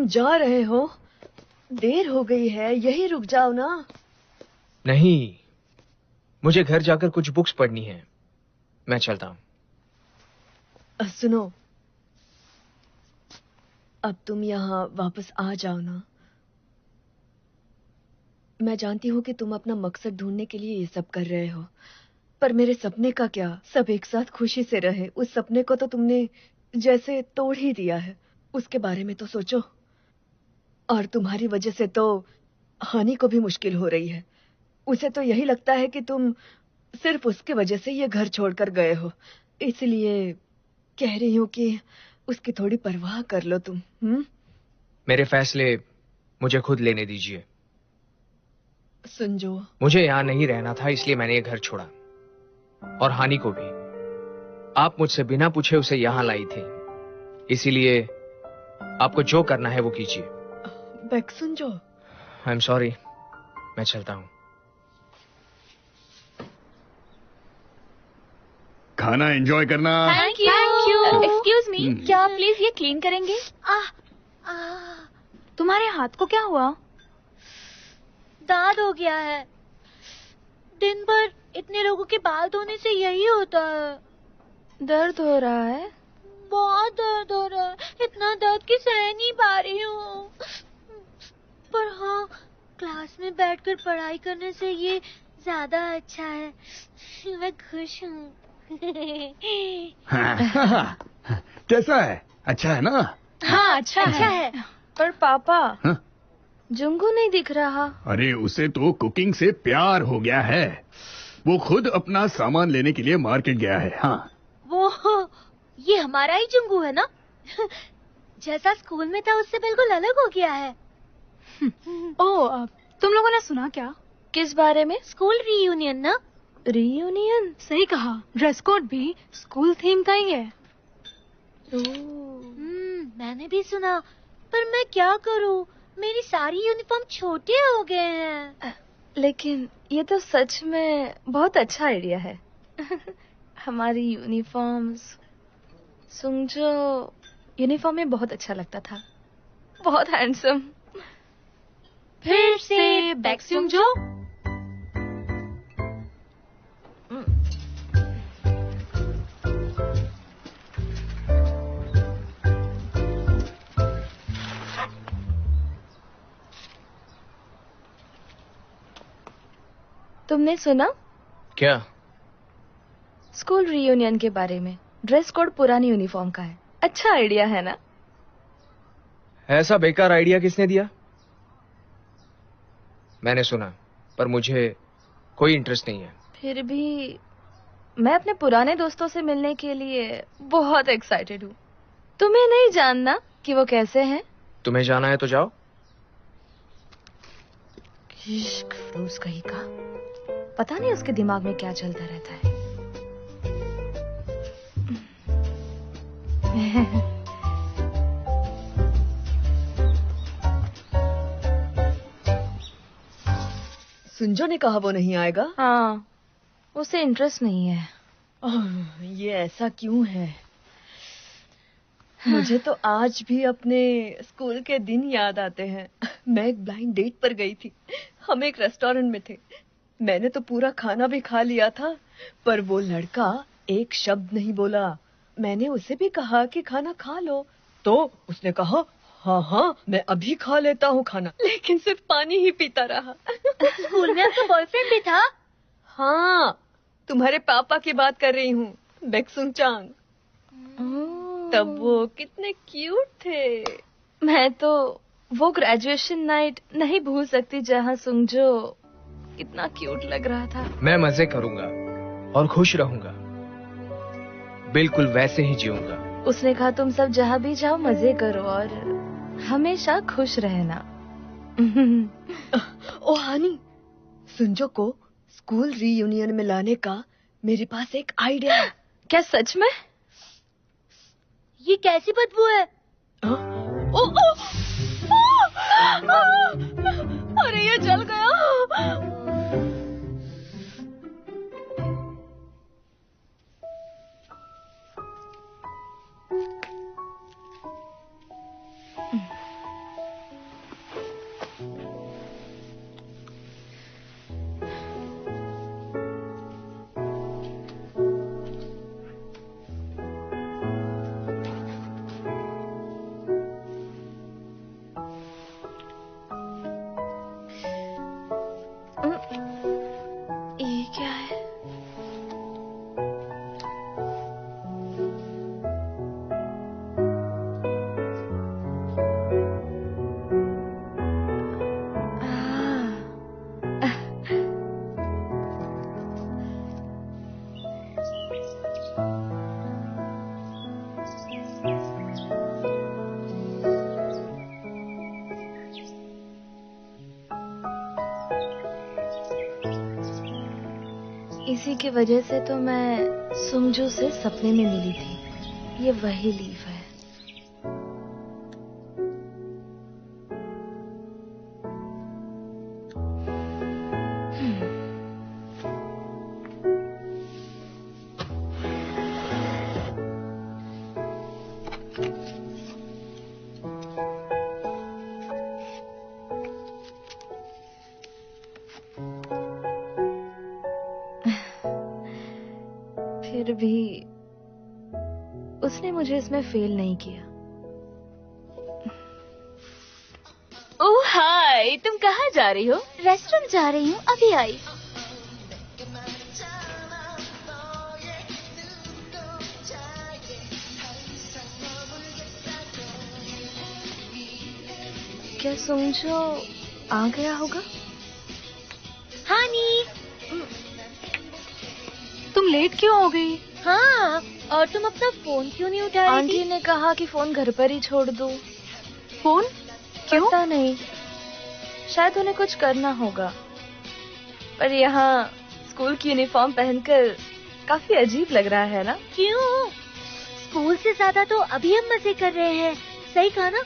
तुम जा रहे हो? देर हो गई है, यही रुक जाओ ना। नहीं, मुझे घर जाकर कुछ बुक्स पढ़नी है। मैं चलता हूं। सुनो, अब तुम यहाँ वापस आ जाओ ना। मैं जानती हूँ कि तुम अपना मकसद ढूंढने के लिए ये सब कर रहे हो, पर मेरे सपने का क्या? सब एक साथ खुशी से रहे, उस सपने को तो तुमने जैसे तोड़ ही दिया है। उसके बारे में तो सोचो। और तुम्हारी वजह से तो हानि को भी मुश्किल हो रही है। उसे तो यही लगता है कि तुम सिर्फ उसकी वजह से ये घर छोड़कर गए हो, इसलिए कह रही हूँ कि उसकी थोड़ी परवाह कर लो तुम। मेरे फैसले मुझे खुद लेने दीजिए। सुंजो, मुझे यहाँ नहीं रहना था, इसलिए मैंने ये घर छोड़ा। और हानि को भी। आप मुझसे बिना पूछे उसे यहाँ लाई थी, इसीलिए आपको जो करना है वो कीजिए। बेक्सुंजो, आई एम सॉरी, मैं चलता हूँ। खाना एंजॉय करना। Thank you. एक्सक्यूज मी, क्या आप प्लीज ये क्लीन करेंगे? तुम्हारे हाथ को क्या हुआ? दाद हो गया है। दिन भर इतने लोगों के बाल धोने से यही होता है। दर्द हो रहा है? बहुत दर्द हो रहा है, इतना दर्द कि सह नहीं पा रही हूँ। पर हाँ, क्लास में बैठकर पढ़ाई करने से ये ज्यादा अच्छा है। मैं खुश हूँ। कैसा है? अच्छा है ना? हाँ, अच्छा है। पर पापा, हाँ? जुंगू नहीं दिख रहा। अरे उसे तो कुकिंग से प्यार हो गया है। वो खुद अपना सामान लेने के लिए मार्केट गया है। हाँ, वो ये हमारा ही जुंगू है ना? जैसा स्कूल में था उससे बिल्कुल अलग हो गया है। ओह, तुम लोगों ने सुना क्या? किस बारे में? स्कूल रीयूनियन ना? रीयूनियन? सही कहा। ड्रेस कोड भी स्कूल थीम का ही है। मैंने भी सुना, पर मैं क्या करूँ? मेरी सारी यूनिफॉर्म छोटे हो गए हैं। लेकिन ये तो सच में बहुत अच्छा आइडिया है। हमारी यूनिफॉर्म्स, सुंजो यूनिफॉर्म में बहुत अच्छा लगता था, बहुत हैंडसम। फिर से बेक्सुंजो। तुमने सुना? क्या? स्कूल रीयूनियन के बारे में। ड्रेस कोड पुरानी यूनिफॉर्म का है। अच्छा आइडिया है ना? ऐसा बेकार आइडिया किसने दिया? मैंने सुना, पर मुझे कोई इंटरेस्ट नहीं है। फिर भी मैं अपने पुराने दोस्तों से मिलने के लिए बहुत एक्साइटेड हूँ। तुम्हें नहीं जानना कि वो कैसे हैं? तुम्हें जाना है तो जाओ। इश्क फरोज कहीं का। पता नहीं उसके दिमाग में क्या चलता रहता है। सुंजो ने कहा वो नहीं आएगा। हाँ, उसे इंटरेस्ट नहीं है। ये ऐसा क्यों है? मुझे तो आज भी अपने स्कूल के दिन याद आते हैं। मैं एक ब्लाइंड डेट पर गई थी। हम एक रेस्टोरेंट में थे। मैंने तो पूरा खाना भी खा लिया था, पर वो लड़का एक शब्द नहीं बोला। मैंने उसे भी कहा कि खाना खा लो, तो उसने कहा हाँ हाँ मैं अभी खा लेता हूँ खाना, लेकिन सिर्फ पानी ही पीता रहा। स्कूल में आपका बॉयफ्रेंड भी था? हाँ, तुम्हारे पापा की बात कर रही हूँ, बेक्सुंग चांग। तब वो कितने क्यूट थे। मैं तो वो ग्रेजुएशन नाइट नहीं भूल सकती जहाँ सुंजो कितना क्यूट लग रहा था। मैं मजे करूंगा और खुश रहूंगा, बिल्कुल वैसे ही जीऊंगा। उसने कहा तुम सब जहाँ भी जाओ मजे करो और हमेशा खुश रहना। ओ हानी, सुंजो को स्कूल रीयूनियन में लाने का मेरे पास एक आइडिया है। क्या सच में? ये कैसी बदबू है? ओ, ओ, अरे ये जल गया। इसी की वजह से तो मैं सुंगजू से सपने में मिली थी। ये वही लीफ है। फिर भी उसने मुझे इसमें फेल नहीं किया। ओह हाय, तुम कहाँ जा रही हो? रेस्टोरेंट जा रही हूँ, अभी आई। क्या सुंगजू आ गया होगा? हानी, तुम लेट क्यों हो गई? हाँ, और तुम अपना फोन क्यों नहीं उठा रही आंटी थी? ने कहा कि फोन घर पर ही छोड़ दूं। फोन? क्यों? पता नहीं, शायद उन्हें कुछ करना होगा। पर यहाँ स्कूल की यूनिफॉर्म पहनकर काफी अजीब लग रहा है ना? क्यों? स्कूल से ज्यादा तो अभी हम मजे कर रहे हैं। सही कहा ना?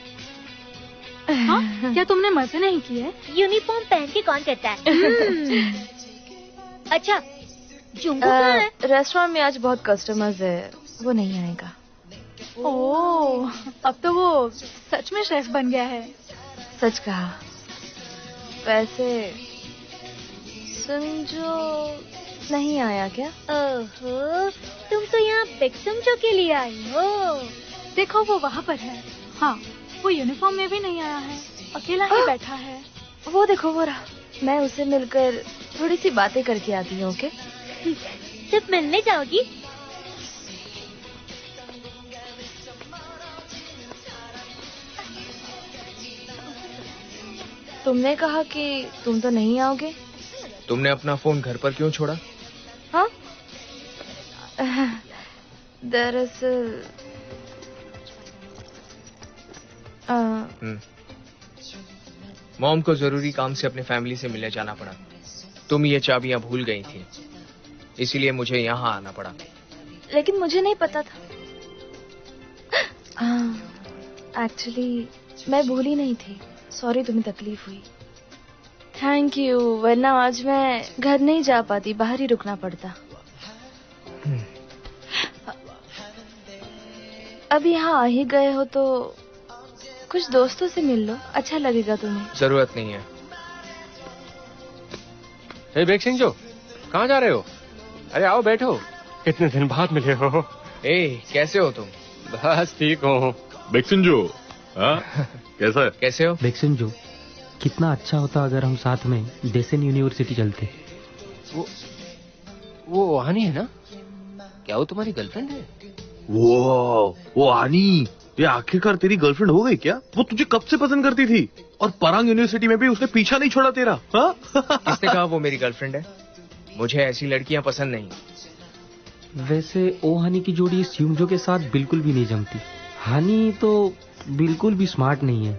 हाँ? क्या तुमने मजे नहीं किए? यूनिफॉर्म पहन के कौन करता है? अच्छा, जुंगू कहाँ है? रेस्टोरेंट में आज बहुत कस्टमर्स है, वो नहीं आएगा। ओह, अब तो वो सच में शेफ बन गया है। सच कहा। वैसे सुंगजू नहीं आया क्या? ओहो, तुम तो यहाँ बिग सुंगजू के लिए आई हो। देखो वो वहाँ पर है। हाँ, वो यूनिफॉर्म में भी नहीं आया है, अकेला ही बैठा है। वो देखो वो रहा। मैं उसे मिलकर थोड़ी सी बातें करके आती हूँ। ओके? सिर्फ मिलने जाओगी? तुमने कहा कि तुम तो नहीं आओगे। तुमने अपना फोन घर पर क्यों छोड़ा? हाँ? दरअसल मॉम को जरूरी काम से अपने फैमिली से मिलने जाना पड़ा। तुम ये चाबियां भूल गई थी, इसीलिए मुझे यहाँ आना पड़ा। लेकिन मुझे नहीं पता था। एक्चुअली मैं भूली नहीं थी। सॉरी तुम्हें तकलीफ हुई। थैंक यू, वरना आज मैं घर नहीं जा पाती, बाहर ही रुकना पड़ता। अब यहाँ आ ही गए हो तो कुछ दोस्तों से मिल लो, अच्छा लगेगा तुम्हें। जरूरत नहीं है। हे बेग सिंह जो, कहाँ जा रहे हो? अरे आओ बैठो, इतने दिन बाद मिले हो। ए, कैसे हो तुम? बस ठीक हो। बेक्सिंजो, हाँ कैसा है? कैसे हो? बेक्सिंजो, कितना अच्छा होता अगर हम साथ में डेसन यूनिवर्सिटी चलते। वो हानी है ना? क्या वो तुम्हारी गर्लफ्रेंड है? वो आनी, ये आखिरकार तेरी गर्लफ्रेंड हो गई क्या? वो तुझे कब से पसंद करती थी और परांग यूनिवर्सिटी में भी उसने पीछा नहीं छोड़ा तेरा। हाँ? किसने कहा वो मेरी गर्लफ्रेंड है? मुझे ऐसी लड़कियां पसंद नहीं। वैसे ओ हानी की जोड़ी सुंगजू के साथ बिल्कुल भी नहीं जमती। हानी तो बिल्कुल भी स्मार्ट नहीं है।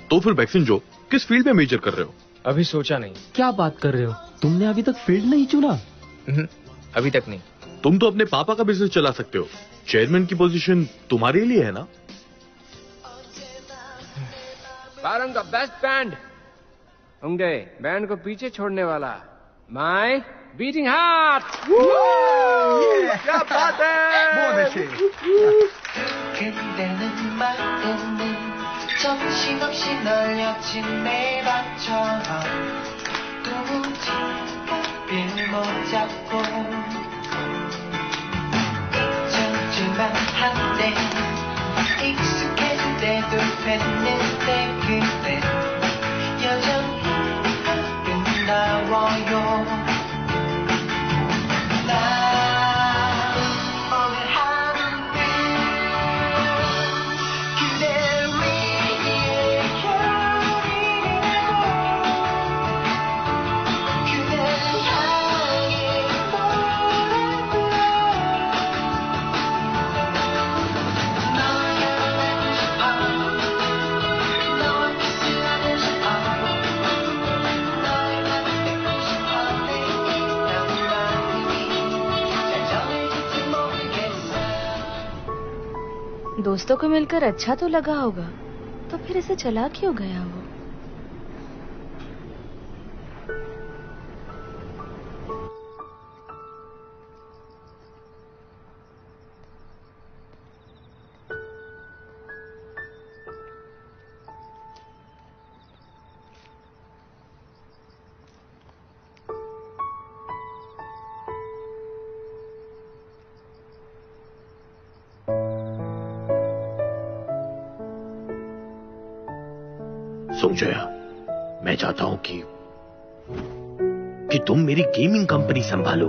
तो फिर बेक्सिंजो किस फील्ड में मेजर कर रहे हो? अभी सोचा नहीं। क्या बात कर रहे हो? तुमने अभी तक फील्ड नहीं चुना? अभी तक नहीं। तुम तो अपने पापा का बिजनेस चला सकते हो। चेयरमैन की पोजीशन तुम्हारे लिए है ना? पारंग का बेस्ट बैंड होंगे, बैंड को पीछे छोड़ने वाला माय बीटिंग हार्ट। क्या बात है! बहुत अच्छे। 그때는 말때는 정신없이 널렸진 내 방처럼 도무지 bil 못 잡고 정줄만 한데 익숙해질 때도 됐는데 그때 여전히 아름다워요. दोस्तों को मिलकर अच्छा तो लगा होगा, तो फिर इसे चला क्यों गया वो? सुंजया, मैं चाहता हूं कि तुम मेरी गेमिंग कंपनी संभालो।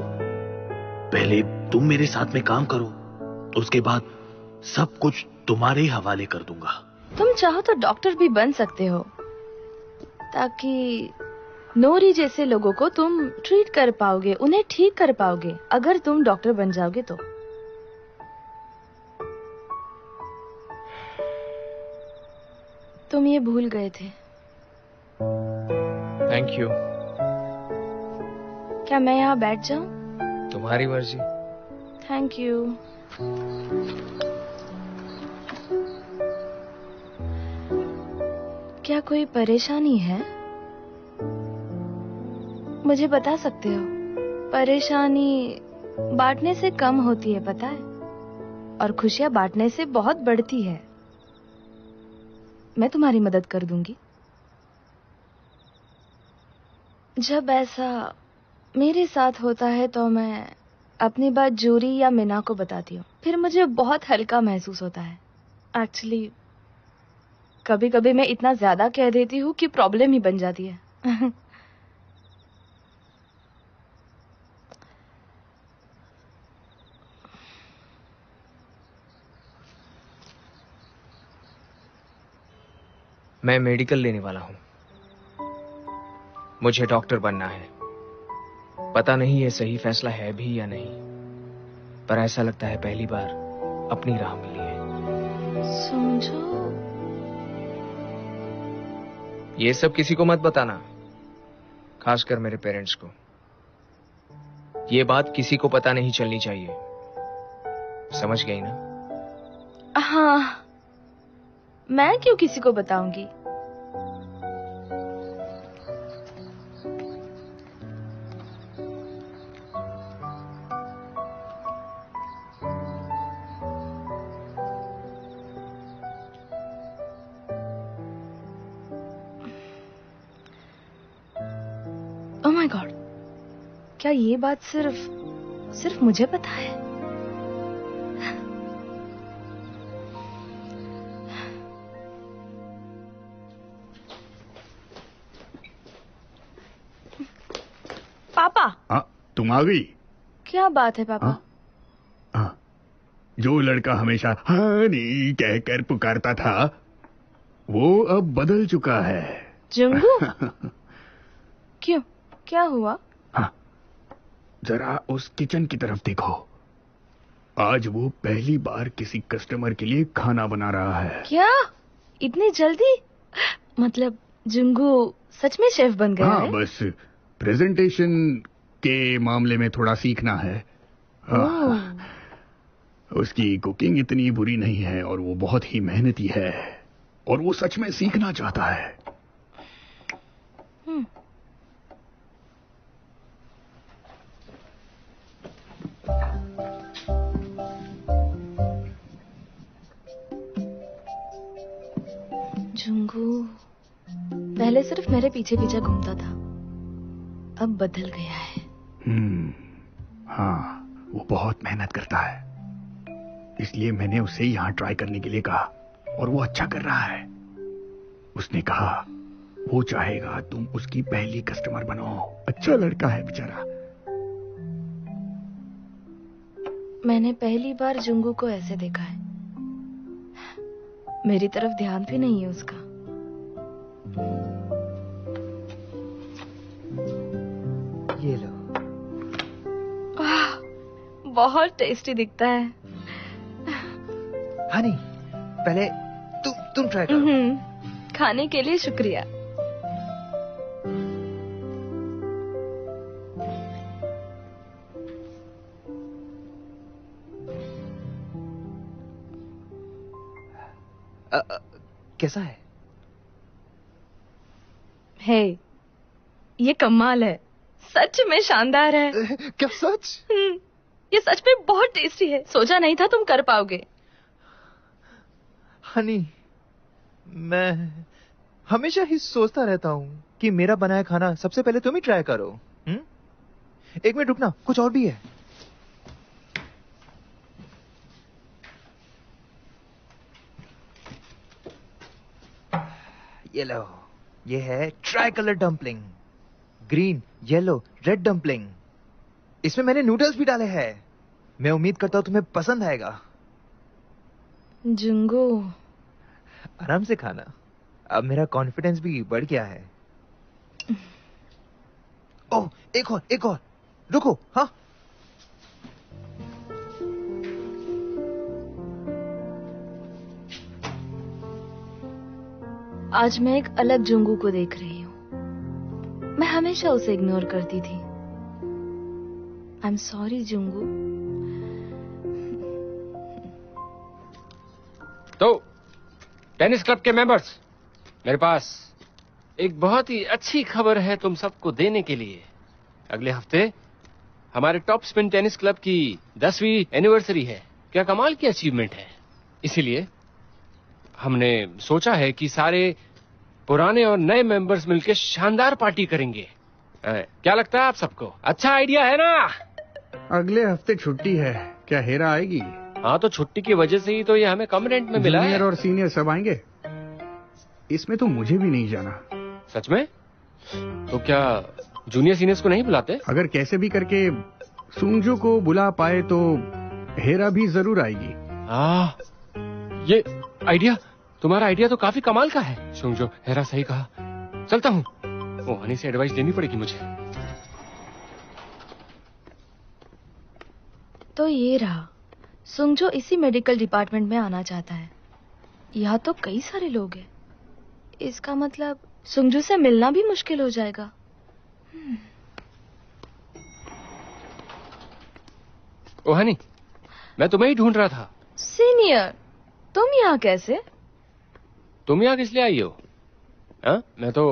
पहले तुम मेरे साथ में काम करो, उसके बाद सब कुछ तुम्हारे ही हवाले कर दूंगा। तुम चाहो तो डॉक्टर भी बन सकते हो, ताकि नोरी जैसे लोगों को तुम ट्रीट कर पाओगे, उन्हें ठीक कर पाओगे, अगर तुम डॉक्टर बन जाओगे तो। तुम ये भूल गए थे। Thank you. क्या मैं यहाँ बैठ जाऊं? तुम्हारी मर्जी। Thank you. क्या कोई परेशानी है? मुझे बता सकते हो? परेशानी बांटने से कम होती है, पता है, और खुशियां बांटने से बहुत बढ़ती है। मैं तुम्हारी मदद कर दूंगी। जब ऐसा मेरे साथ होता है तो मैं अपनी बात जूरी या मीना को बताती हूँ, फिर मुझे बहुत हल्का महसूस होता है। एक्चुअली कभी कभी मैं इतना ज्यादा कह देती हूँ कि प्रॉब्लम ही बन जाती है। मैं मेडिकल लेने वाला हूं। मुझे डॉक्टर बनना है। पता नहीं ये सही फैसला है भी या नहीं, पर ऐसा लगता है पहली बार अपनी राह मिली है। समझो। ये सब किसी को मत बताना, खासकर मेरे पेरेंट्स को। ये बात किसी को पता नहीं चलनी चाहिए, समझ गई ना? हाँ, मैं क्यों किसी को बताऊंगी? ओह माय गॉड, क्या ये बात सिर्फ मुझे पता है? पापा। तुम आ गई? क्या बात है पापा? जो लड़का हमेशा हनी कहकर पुकारता था, वो अब बदल चुका है। जुंगू? क्यों, क्या हुआ? जरा उस किचन की तरफ देखो। आज वो पहली बार किसी कस्टमर के लिए खाना बना रहा है। क्या? इतनी जल्दी? मतलब जुंगू सच में शेफ बन गया है? बस प्रेजेंटेशन के मामले में थोड़ा सीखना है। उसकी कुकिंग इतनी बुरी नहीं है और वो बहुत ही मेहनती है, और वो सच में सीखना चाहता है। जुंगू पहले सिर्फ मेरे पीछे पीछे घूमता था, अब बदल गया है। हाँ, वो बहुत मेहनत करता है, इसलिए मैंने उसे यहाँ ट्राई करने के लिए कहा, और वो अच्छा कर रहा है। उसने कहा वो चाहेगा तुम उसकी पहली कस्टमर बनो। अच्छा लड़का है बेचारा। मैंने पहली बार जुंगू को ऐसे देखा है। मेरी तरफ ध्यान भी नहीं है उसका। ये लो। बहुत टेस्टी दिखता है। हनी, पहले तुम ट्राई करो। खाने के लिए शुक्रिया। कैसा है? हे, ये कमाल है, सच में शानदार है। क्या सच? ये सच में बहुत टेस्टी है, सोचा नहीं था तुम कर पाओगे। हनी, मैं हमेशा ही सोचता रहता हूँ कि मेरा बनाया खाना सबसे पहले तुम ही ट्राई करो। एक मिनट रुकना, कुछ और भी है। ये लो, ये है try colour dumpling, green, yellow, red dumpling. इसमें मैंने नूडल्स भी डाले हैं। मैं उम्मीद करता हूँ तुम्हें पसंद आएगा। जुंगू, आराम से खाना, अब मेरा कॉन्फिडेंस भी बढ़ गया है। ओह, एक और, रुको। हाँ, आज मैं एक अलग जुंगू को देख रही हूँ। मैं हमेशा उसे इग्नोर करती थी। I am sorry Jungu. तो टेनिस क्लब के मेंबर्स, मेरे पास एक बहुत ही अच्छी खबर है तुम सबको देने के लिए। अगले हफ्ते हमारे टॉप स्पिन टेनिस क्लब की 10वीं एनिवर्सरी है। क्या कमाल की अचीवमेंट है। इसीलिए हमने सोचा है कि सारे पुराने और नए मेंबर्स मिलकर शानदार पार्टी करेंगे। क्या लगता है आप सबको? अच्छा आइडिया है ना? अगले हफ्ते छुट्टी है, क्या हेरा आएगी? हाँ, तो छुट्टी की वजह से ही तो ये हमें कम रेंट में मिला है। जूनियर और सीनियर सब आएंगे। इसमें तो मुझे भी नहीं जाना। सच में? तो क्या जूनियर सीनियर्स को नहीं बुलाते? अगर कैसे भी करके सुंगजो को बुला पाए तो हेरा भी जरूर आएगी। ये आइडिया, तुम्हारा आइडिया तो काफी कमाल का है। सुंगजो, हेरा सही कहा। चलता हूँ, वो हनी से एडवाइस लेनी पड़ेगी मुझे। तो ये रहा, सुंगजो इसी मेडिकल डिपार्टमेंट में आना चाहता है। यहाँ तो कई सारे लोग हैं। इसका मतलब सुंगजो से मिलना भी मुश्किल हो जाएगा। ओ हनी, मैं तुम्हें ही ढूंढ रहा था। सीनियर, तुम यहाँ कैसे? तुम यहाँ किस लिए आई हो? मैं तो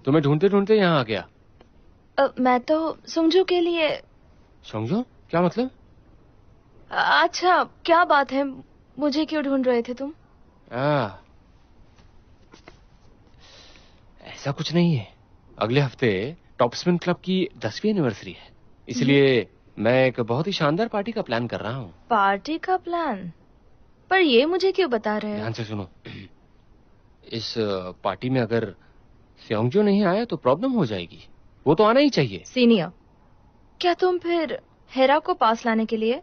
तुम्हें ढूंढते ढूंढते यहाँ आ गया। मैं तो सुंगजो के लिए। सुंगजो? क्या मतलब? अच्छा, क्या बात है? मुझे क्यों ढूंढ रहे थे तुम? ऐसा कुछ नहीं है। अगले हफ्ते टॉप स्पिन क्लब की 10वीं एनिवर्सरी है, इसलिए मैं एक बहुत ही शानदार पार्टी का प्लान कर रहा हूँ। पार्टी का प्लान? पर ये मुझे क्यों बता रहे हो? ध्यान से सुनो। इस पार्टी में अगर स्योंगजो नहीं आया तो प्रॉब्लम हो जाएगी। वो तो आना ही चाहिए। सीनियर, क्या तुम फिर हेरा को पास लाने के लिए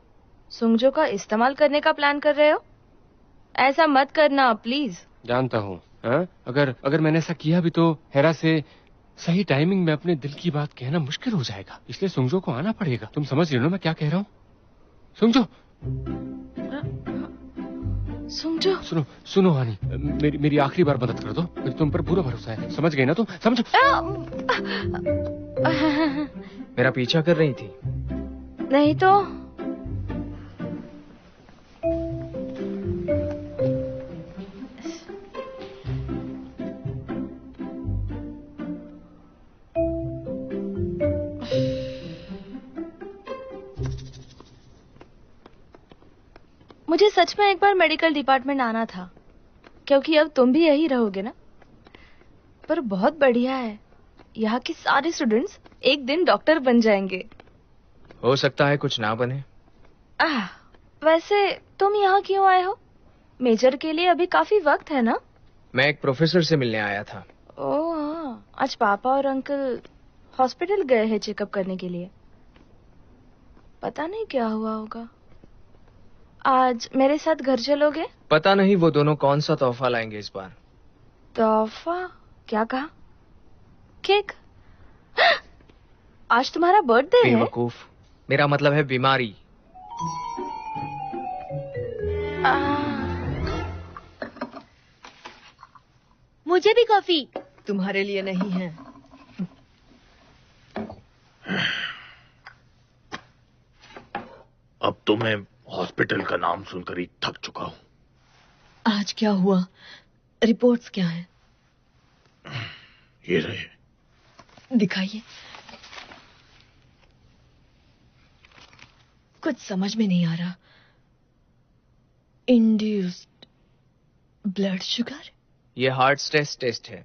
सुंगजो का इस्तेमाल करने का प्लान कर रहे हो? ऐसा मत करना प्लीज। जानता हूँ, अगर मैंने ऐसा किया भी तो हेरा से सही टाइमिंग में अपने दिल की बात कहना मुश्किल हो जाएगा। इसलिए सुंगजो को आना पड़ेगा। तुम समझ रहे हो ना मैं क्या कह रहा हूँ? सुंगजो, सुंगजो, सुनो हानी, मेरी आखिरी बार मदद कर दो। मुझे तुम पर पूरा भरोसा है। समझ गई ना तुम? समझो। मेरा पीछा कर रही थी? नहीं तो। मुझे सच में एक बार मेडिकल डिपार्टमेंट आना था, क्योंकि अब तुम भी यही रहोगे ना। पर बहुत बढ़िया है, यहाँ के सारे स्टूडेंट्स एक दिन डॉक्टर बन जाएंगे। हो सकता है कुछ ना बने। वैसे तुम यहाँ क्यों आए हो? मेजर के लिए अभी काफी वक्त है ना? मैं एक प्रोफेसर से मिलने आया था। ओह हाँ, आज पापा और अंकल हॉस्पिटल गए हैं चेकअप करने के लिए। पता नहीं क्या हुआ होगा। आज मेरे साथ घर चलोगे? पता नहीं वो दोनों कौन सा तोहफा लाएंगे इस बार। तोहफा? क्या कहा? केक? आज तुम्हारा बर्थडे है? बेवकूफ, मेरा मतलब है बीमारी। मुझे भी कॉफी। तुम्हारे लिए नहीं है। अब तो मैं हॉस्पिटल का नाम सुनकर ही थक चुका हूँ। आज क्या हुआ? रिपोर्ट्स क्या हैं? ये रहे। दिखाइए। कुछ समझ में नहीं आ रहा। Induced blood sugar? ये हार्ट स्ट्रेस टेस्ट है,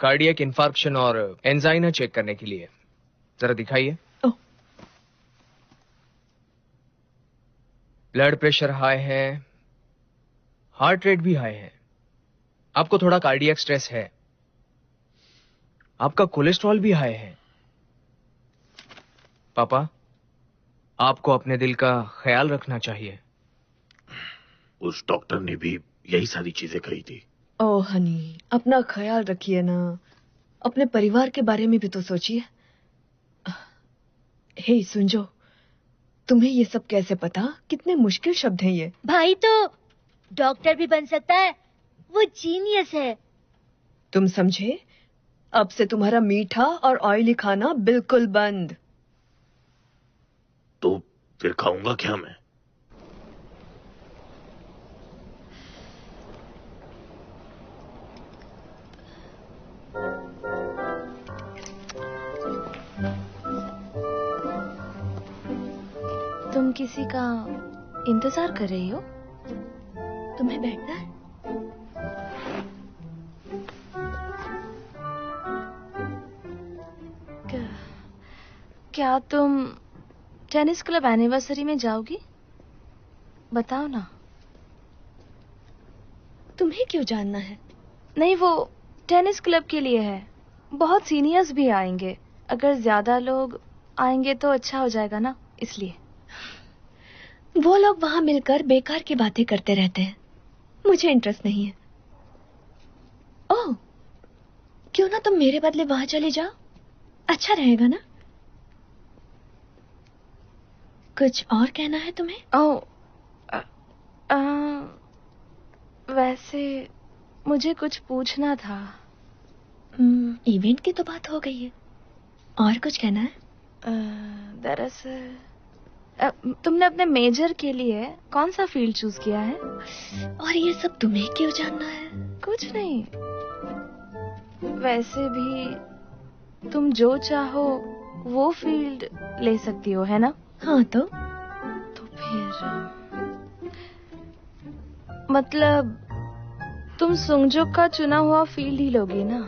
कार्डियक इंफार्क्शन और एंजाइना चेक करने के लिए। जरा दिखाइए। ब्लड प्रेशर हाई है, हार्ट रेट भी हाई है। आपको थोड़ा कार्डियक स्ट्रेस है। आपका कोलेस्ट्रॉल भी हाई है। पापा, आपको अपने दिल का ख्याल रखना चाहिए। उस डॉक्टर ने भी यही सारी चीजें कही थी। ओह हनी, अपना ख्याल रखिए ना। अपने परिवार के बारे में भी तो सोचिए। हे सुंजो, तुम्हें ये सब कैसे पता? कितने मुश्किल शब्द हैं ये। भाई तो डॉक्टर भी बन सकता है, वो जीनियस है। तुम समझे? अब से तुम्हारा मीठा और ऑयली खाना बिल्कुल बंद। तो फिर खाऊंगा क्या मैं? तुम किसी का इंतजार कर रही हो? तुम्हें बैठना है? क्या तुम टेनिस क्लब एनिवर्सरी में जाओगी? बताओ ना। तुम्हें क्यों जानना है? नहीं, वो टेनिस क्लब के लिए है। बहुत सीनियर्स भी आएंगे। अगर ज्यादा लोग आएंगे तो अच्छा हो जाएगा ना, इसलिए। वो लोग वहां मिलकर बेकार की बातें करते रहते हैं। मुझे इंटरेस्ट नहीं है। ओह, क्यों ना तुम मेरे बदले वहां चले जाओ? अच्छा रहेगा ना? कुछ और कहना है तुम्हें? ओह, वैसे मुझे कुछ पूछना था। इवेंट की तो बात हो गई है। और कुछ कहना है? दरअसल तुमने अपने मेजर के लिए कौन सा फील्ड चूज किया है? और ये सब तुम्हें क्यों जानना है? कुछ नहीं, वैसे भी तुम जो चाहो वो फील्ड ले सकती हो, है ना? हाँ तो फिर मतलब तुम सुंगजो का चुना हुआ फील्ड ही लोगी ना?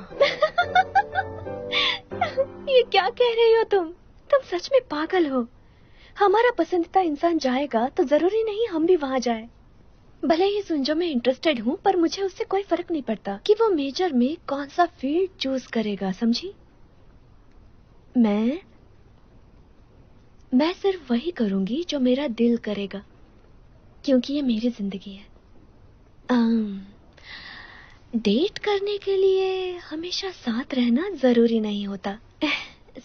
ये क्या कह रही हो तुम? तुम सच में पागल हो। हमारा पसंदीदा इंसान जाएगा तो जरूरी नहीं हम भी वहां जाए। भले ही सुंजो में इंटरेस्टेड हूँ, पर मुझे उससे कोई फर्क नहीं पड़ता कि वो मेजर में कौन सा फील्ड चूज करेगा, समझी? मैं सिर्फ वही करूंगी जो मेरा दिल करेगा, क्योंकि ये मेरी जिंदगी है। डेट करने के लिए हमेशा साथ रहना जरूरी नहीं होता,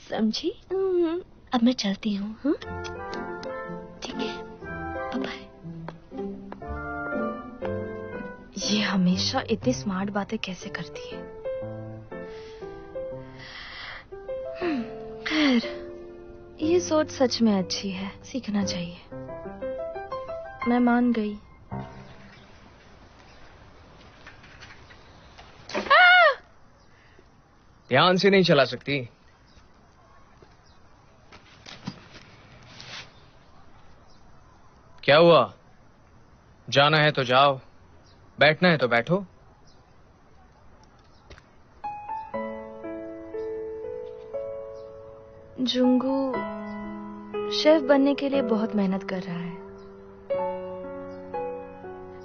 समझी? अब मैं चलती हूँ। ठीक है, बाय। ये हमेशा इतनी स्मार्ट बातें कैसे करती है? खैर, ये सोच सच में अच्छी है, सीखना चाहिए। मैं मान गई। ध्यान से नहीं चला सकती। क्या हुआ? जाना है तो जाओ, बैठना है तो बैठो। जुंगू शेफ बनने के लिए बहुत मेहनत कर रहा है।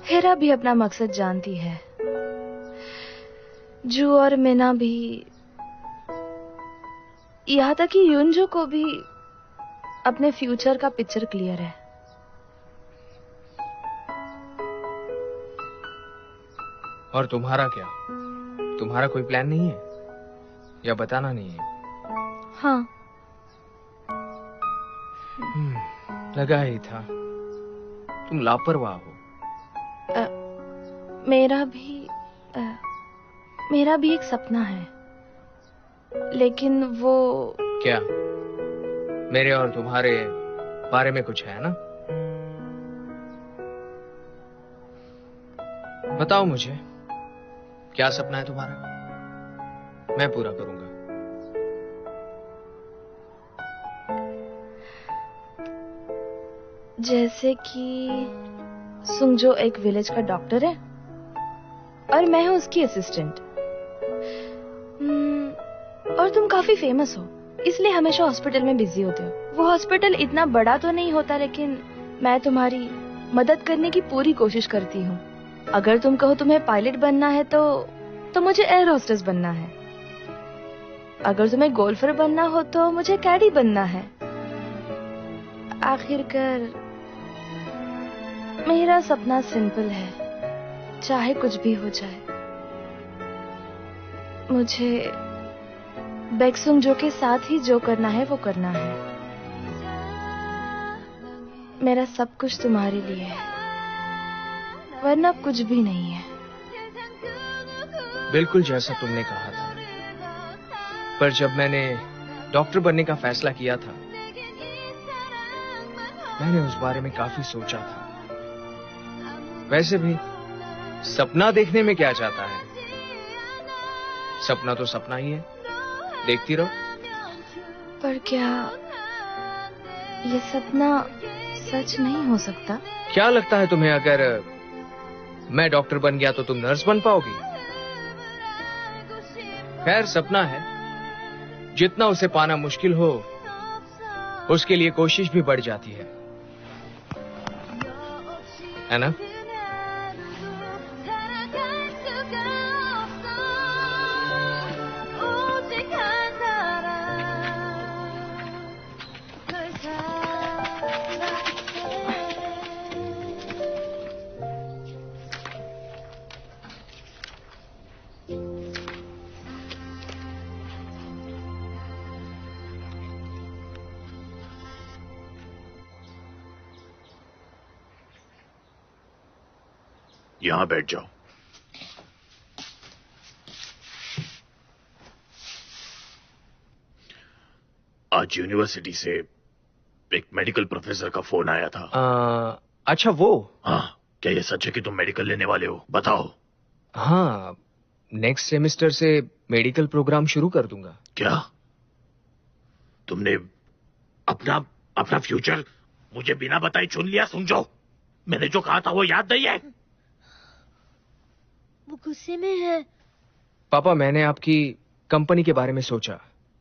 हेरा भी अपना मकसद जानती है। जू और मीना भी, यहाँ तक कि युनजो को भी अपने फ्यूचर का पिक्चर क्लियर है। और तुम्हारा क्या? तुम्हारा कोई प्लान नहीं है या बताना नहीं है? हाँ, लगा ही था तुम लापरवाह हो। मेरा भी एक सपना है, लेकिन वो क्या? मेरे और तुम्हारे बारे में कुछ है ना? बताओ मुझे, क्या सपना है तुम्हारा? मैं पूरा करूंगा। जैसे कि सुंगजो एक विलेज का डॉक्टर है और मैं हूँ उसकी असिस्टेंट। और तुम काफी फेमस हो, इसलिए हमेशा हॉस्पिटल में बिजी होते हो। वो हॉस्पिटल इतना बड़ा तो नहीं होता, लेकिन मैं तुम्हारी मदद करने की पूरी कोशिश करती हूँ। अगर तुम कहो तुम्हें पायलट बनना है तो मुझे एयर होस्टेस बनना है। अगर तुम्हें गोल्फर बनना हो तो मुझे कैडी बनना है। आखिरकार मेरा सपना सिंपल है, चाहे कुछ भी हो जाए। मुझे बेक्सुंगजो के साथ ही जो करना है वो करना है। मेरा सब कुछ तुम्हारे लिए है, वरना कुछ भी नहीं है। बिल्कुल जैसा तुमने कहा था। पर जब मैंने डॉक्टर बनने का फैसला किया था, मैंने उस बारे में काफी सोचा था। वैसे भी सपना देखने में क्या जाता है, सपना तो सपना ही है, देखती रहो। पर क्या ये सपना सच नहीं हो सकता? क्या लगता है तुम्हें, अगर मैं डॉक्टर बन गया तो तुम नर्स बन पाओगी? खैर, सपना है, जितना उसे पाना मुश्किल हो उसके लिए कोशिश भी बढ़ जाती है ना? यहां बैठ जाओ। आज यूनिवर्सिटी से एक मेडिकल प्रोफेसर का फोन आया था। अच्छा, वो? हाँ, क्या ये सच है कि तुम मेडिकल लेने वाले हो? बताओ। हाँ, नेक्स्ट सेमेस्टर से मेडिकल प्रोग्राम शुरू कर दूंगा। क्या तुमने अपना फ्यूचर मुझे बिना बताए चुन लिया? सुंगजो, मैंने जो कहा था वो याद नहीं है? वो गुस्से में है। पापा, मैंने आपकी कंपनी के बारे में सोचा,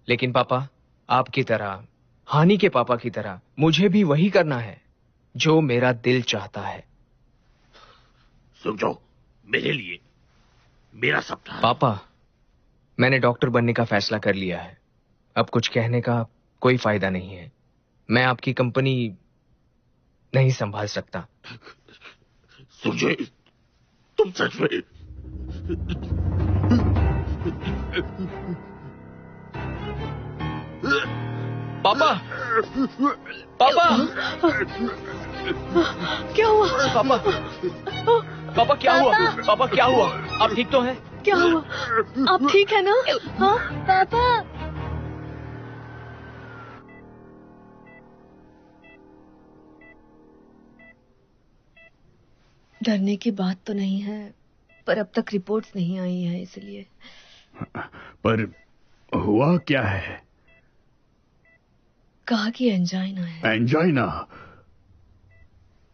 लेकिन पापा, आपकी तरह, हानि के पापा की तरह, मुझे भी वही करना है जो मेरा दिल चाहता है। सुंगजो, मेरे लिए मेरा सपना। पापा, मैंने डॉक्टर बनने का फैसला कर लिया है। अब कुछ कहने का कोई फायदा नहीं है। मैं आपकी कंपनी नहीं संभाल सकता। सुंगजो, तुम सच में पापा, पापा, क्या हुआ? पापा, पापा क्या हुआ? पापा क्या हुआ? आप ठीक तो हैं? क्या हुआ? आप ठीक है ना? हाँ पापा। डरने की बात तो नहीं है, पर अब तक रिपोर्ट्स नहीं आई है, इसलिए। पर हुआ क्या है? कहा कि एंजाइना है। एंजाइना?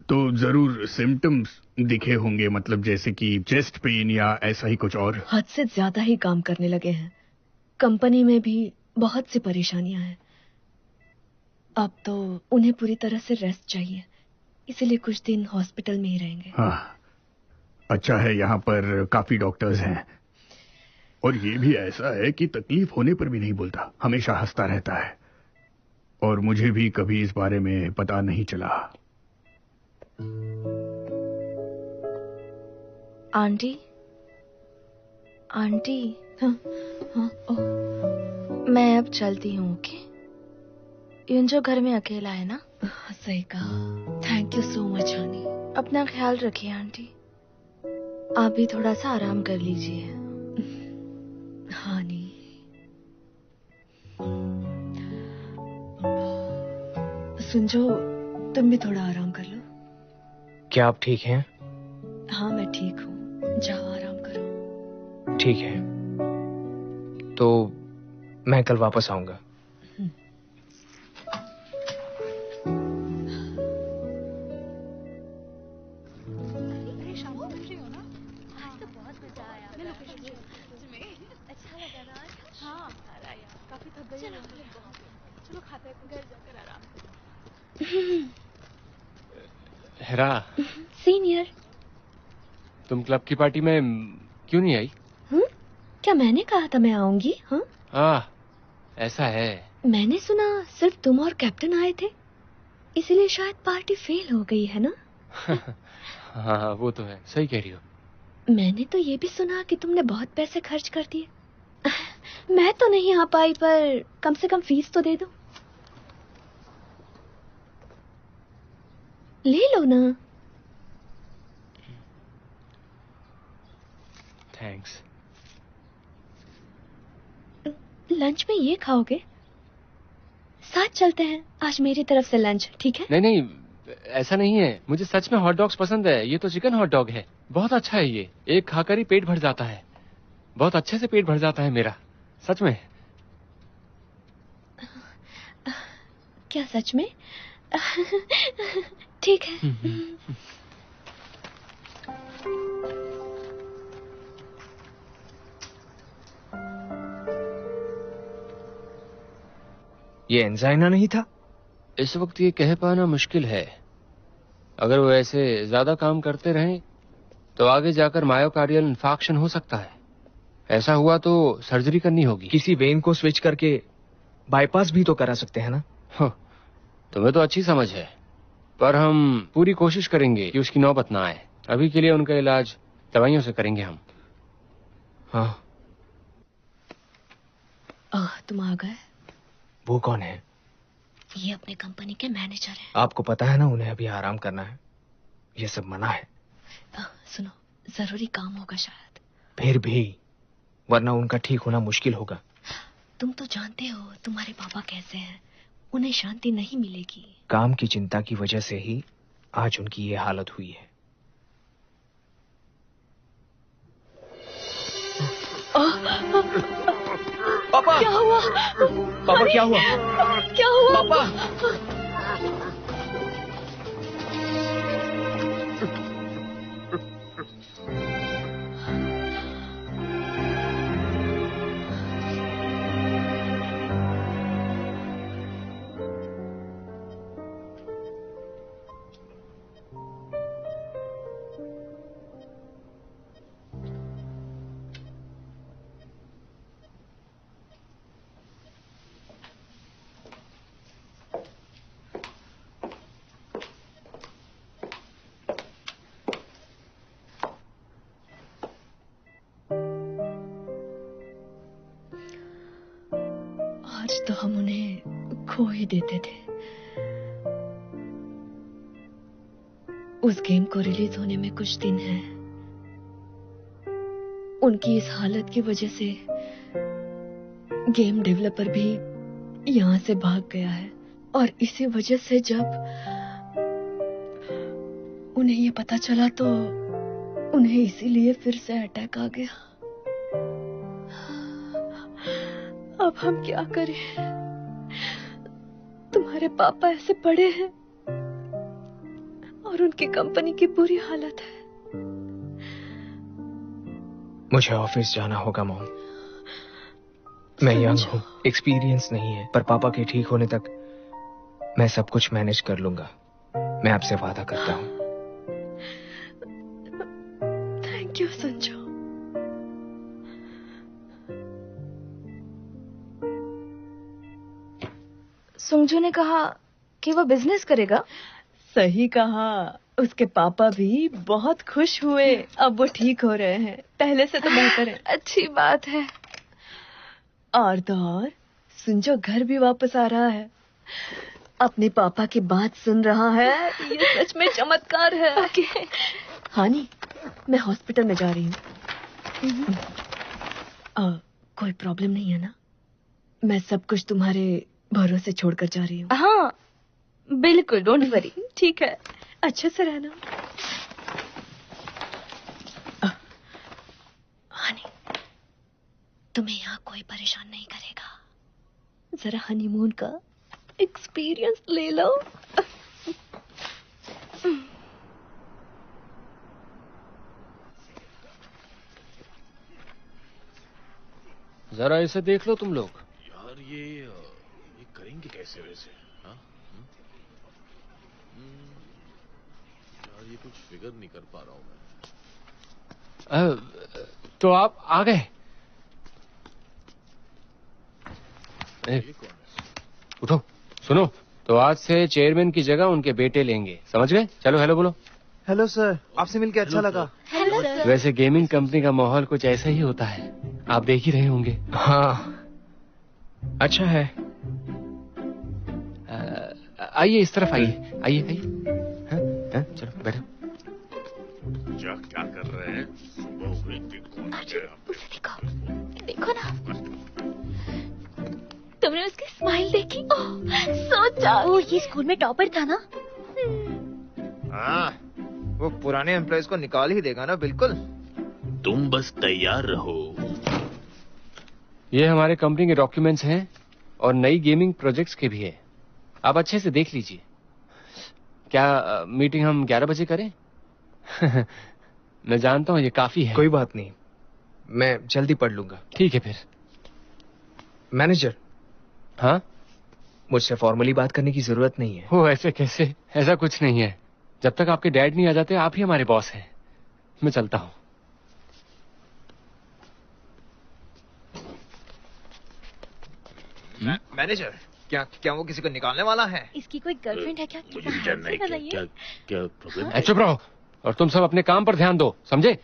तो जरूर सिम्टम्स दिखे होंगे, मतलब जैसे कि चेस्ट पेन या ऐसा ही कुछ और। हद से ज्यादा ही काम करने लगे हैं। कंपनी में भी बहुत सी परेशानियां हैं। अब तो उन्हें पूरी तरह से रेस्ट चाहिए, इसलिए कुछ दिन हॉस्पिटल में ही रहेंगे। हाँ, अच्छा है, यहाँ पर काफी डॉक्टर्स हैं। और ये भी ऐसा है कि तकलीफ होने पर भी नहीं बोलता, हमेशा हंसता रहता है। और मुझे भी कभी इस बारे में पता नहीं चला। Aunty, aunty. हाँ, हाँ, मैं अब चलती हूँ। ओके? युंजो घर में अकेला है ना? सही कहा। थैंक यू सो मच हानी। अपना ख्याल रखिए आंटी। आप भी थोड़ा सा आराम कर लीजिए। हानी, सुंजो, तुम भी थोड़ा आराम कर लो। क्या आप ठीक हैं? हाँ, मैं ठीक हूँ। जाओ आराम करो। ठीक है, तो मैं कल वापस आऊंगा। हेरा, सीनियर, तुम क्लब की पार्टी में क्यों नहीं आई? क्या मैंने कहा था मैं आऊंगी? हाँ, ऐसा है। मैंने सुना सिर्फ तुम और कैप्टन आए थे, इसीलिए शायद पार्टी फेल हो गई है ना? हाँ, वो तो है, सही कह रही हो। मैंने तो ये भी सुना कि तुमने बहुत पैसे खर्च कर दिए। मैं तो नहीं आ पाई, पर कम से कम फीस तो दे दो। ले लो ना। थैंक्स। लंच में ये खाओगे? साथ चलते हैं आज मेरी तरफ से लंच, ठीक है? नहीं नहीं, ऐसा नहीं है, मुझे सच में हॉट डॉग्स पसंद है। ये तो चिकन हॉट डॉग है, बहुत अच्छा है ये। एक खाकर ही पेट भर जाता है, बहुत अच्छे से पेट भर जाता है मेरा, सच में। क्या सच में? ठीक है। ये एंजाइना नहीं था? इस वक्त ये कह पाना मुश्किल है। अगर वो ऐसे ज्यादा काम करते रहें तो आगे जाकर मायोकार्डियल इंफार्क्शन हो सकता है। ऐसा हुआ तो सर्जरी करनी होगी। किसी वेन को स्विच करके बाईपास भी तो करा सकते हैं ना? तुम्हें तो अच्छी समझ है, पर हम पूरी कोशिश करेंगे कि उसकी नौबत ना आए। अभी के लिए उनका इलाज दवाइयों से करेंगे हम। हाँ। तुम आ गए। वो कौन है? ये अपने कंपनी के मैनेजर हैं। आपको पता है ना उन्हें अभी आराम करना है, ये सब मना है। सुनो, जरूरी काम होगा शायद। फिर भी, वरना उनका ठीक होना मुश्किल होगा। तुम तो जानते हो तुम्हारे पापा कैसे हैं, उन्हें शांति नहीं मिलेगी। काम की चिंता की वजह से ही आज उनकी ये हालत हुई है। पापा! क्या हुआ? पापा क्या हुआ? क्या हुआ? पापा! आज तो हम उन्हें खो ही देते थे। उस गेम को रिलीज होने में कुछ दिन हैं। उनकी इस हालत की वजह से गेम डेवलपर भी यहां से भाग गया है, और इसी वजह से जब उन्हें ये पता चला तो उन्हें इसीलिए फिर से अटैक आ गया। अब हम क्या करें? तुम्हारे पापा ऐसे पड़े हैं और उनकी कंपनी की बुरी हालत है। मुझे ऑफिस जाना होगा मॉम। मैं यंग हूँ, एक्सपीरियंस नहीं है, पर पापा के ठीक होने तक मैं सब कुछ मैनेज कर लूंगा। मैं आपसे वादा करता हूँ। Thank you Sanju. सुंगजू ने कहा कि वो बिजनेस करेगा। सही कहा। उसके पापा भी बहुत खुश हुए। अब वो ठीक हो रहे हैं, पहले से तो बेहतर है। अच्छी बात है। और तो और सुंजो घर भी वापस आ रहा है, अपने पापा की बात सुन रहा है। ये सच में चमत्कार है। हानी, मैं हॉस्पिटल में जा रही हूँ। कोई प्रॉब्लम नहीं है ना? मैं सब कुछ तुम्हारे भरोसे छोड़कर जा रही हूँ। हाँ बिल्कुल, डोंट वरी। ठीक है, अच्छे से रहना। हानी, तुम्हें यहाँ कोई परेशान नहीं करेगा। जरा हनीमून का एक्सपीरियंस ले लो। जरा इसे देख लो तुम लोग। यार ये करेंगे कैसे वैसे? हाँ? यार ये कुछ फिगर नहीं कर पा रहा हूँ मैं। तो आप आ गए? उठो, सुनो, तो आज से चेयरमैन की जगह उनके बेटे लेंगे, समझ गए? चलो हेलो बोलो। हेलो सर, आपसे मिलके अच्छा लगा। Hello sir. वैसे गेमिंग कंपनी का माहौल कुछ ऐसा ही होता है, आप देख ही रहे होंगे। हाँ, अच्छा है। आइए इस तरफ आइए, आइए आइए। हाँ, चलो बैठो। क्या कर रहे हैं? देखो ना, तुमने उसकी स्माइल देखी? सोचा वो ये स्कूल में टॉपर था ना। हाँ, वो पुराने एम्प्लॉयज को निकाल ही देगा ना। बिल्कुल। तुम बस तैयार रहो। ये हमारे कंपनी के डॉक्यूमेंट्स हैं और नई गेमिंग प्रोजेक्ट्स के भी है, आप अच्छे से देख लीजिए। क्या मीटिंग हम 11 बजे करें? मैं जानता हूँ ये काफी है। कोई बात नहीं, मैं जल्दी पढ़ लूंगा। ठीक है फिर। मैनेजर। हाँ? मुझसे फॉर्मली बात करने की जरूरत नहीं है। हो, ऐसे कैसे? ऐसा कुछ नहीं है। जब तक आपके डैड नहीं आ जाते आप ही हमारे बॉस हैं। मैं चलता हूँ। मैनेजर, क्या वो किसी को निकालने वाला है? इसकी कोई गर्लफ्रेंड है क्या? मुझे भी जानना है क्या प्रॉब्लम है? चुप रहो और तुम सब अपने काम पर ध्यान दो, समझे?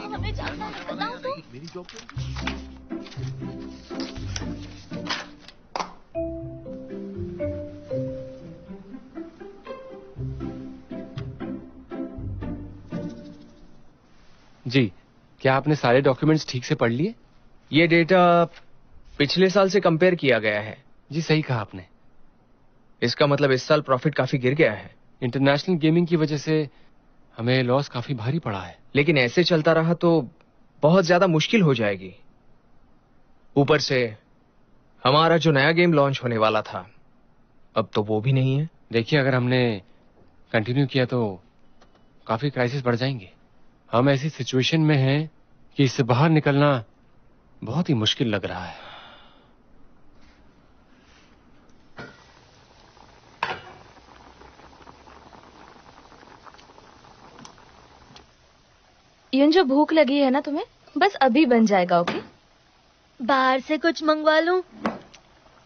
हमें जानना है, बताओ तो। मेरी जॉब जी, क्या आपने सारे डॉक्यूमेंट्स ठीक से पढ़ लिए? ये डेटा पिछले साल से कंपेयर किया गया है। जी सही कहा आपने। इसका मतलब इस साल प्रॉफिट काफी गिर गया है। इंटरनेशनल गेमिंग की वजह से हमें लॉस काफी भारी पड़ा है। लेकिन ऐसे चलता रहा तो बहुत ज्यादा मुश्किल हो जाएगी। ऊपर से हमारा जो नया गेम लॉन्च होने वाला था, अब तो वो भी नहीं है। देखिए, अगर हमने कंटिन्यू किया तो काफी क्राइसिस बढ़ जाएंगे। हम ऐसी सिचुएशन में हैं कि इससे बाहर निकलना बहुत ही मुश्किल लग रहा है। युंजो, भूख लगी है ना तुम्हें? बस अभी बन जाएगा। ओके, बाहर से कुछ मंगवा लूं?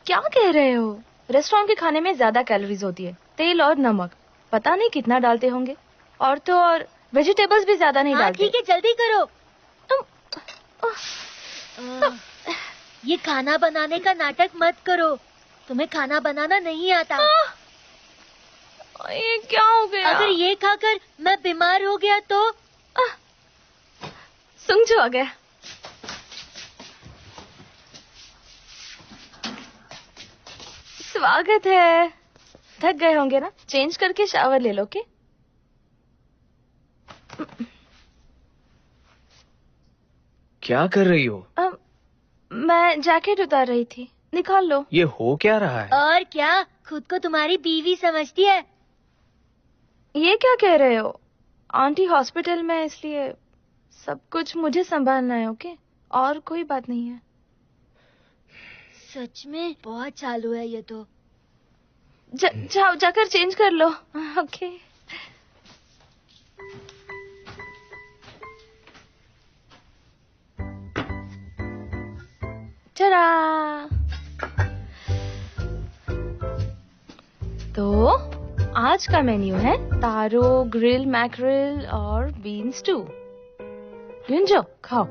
क्या कह रहे हो? रेस्टोरेंट के खाने में ज्यादा कैलोरीज होती है, तेल और नमक पता नहीं कितना डालते होंगे। और तो और वेजिटेबल्स भी ज्यादा नहीं डालते। ठीक है, जल्दी करो। ये खाना बनाने का नाटक मत करो, तुम्हें खाना बनाना नहीं आता। ये क्या हो गया? अगर ये खाकर मैं बीमार हो गया तो? सुंगजो आ गया। स्वागत है। थक गए होंगे ना? चेंज करके शावर ले लो। के क्या कर रही हो? मैं जैकेट उतार रही थी, निकाल लो। ये हो क्या रहा है? और क्या, खुद को तुम्हारी बीवी समझती है? ये क्या कह रहे हो? आंटी हॉस्पिटल में, इसलिए सब कुछ मुझे संभालना है। ओके, और कोई बात नहीं है। सच में बहुत चालू है ये तो। जाओ, जाकर चेंज कर लो। ओके। चला। तो आज का मेन्यू है तारो, ग्रिल मैकरेल और बीन स्टू। युंजो, खाओ।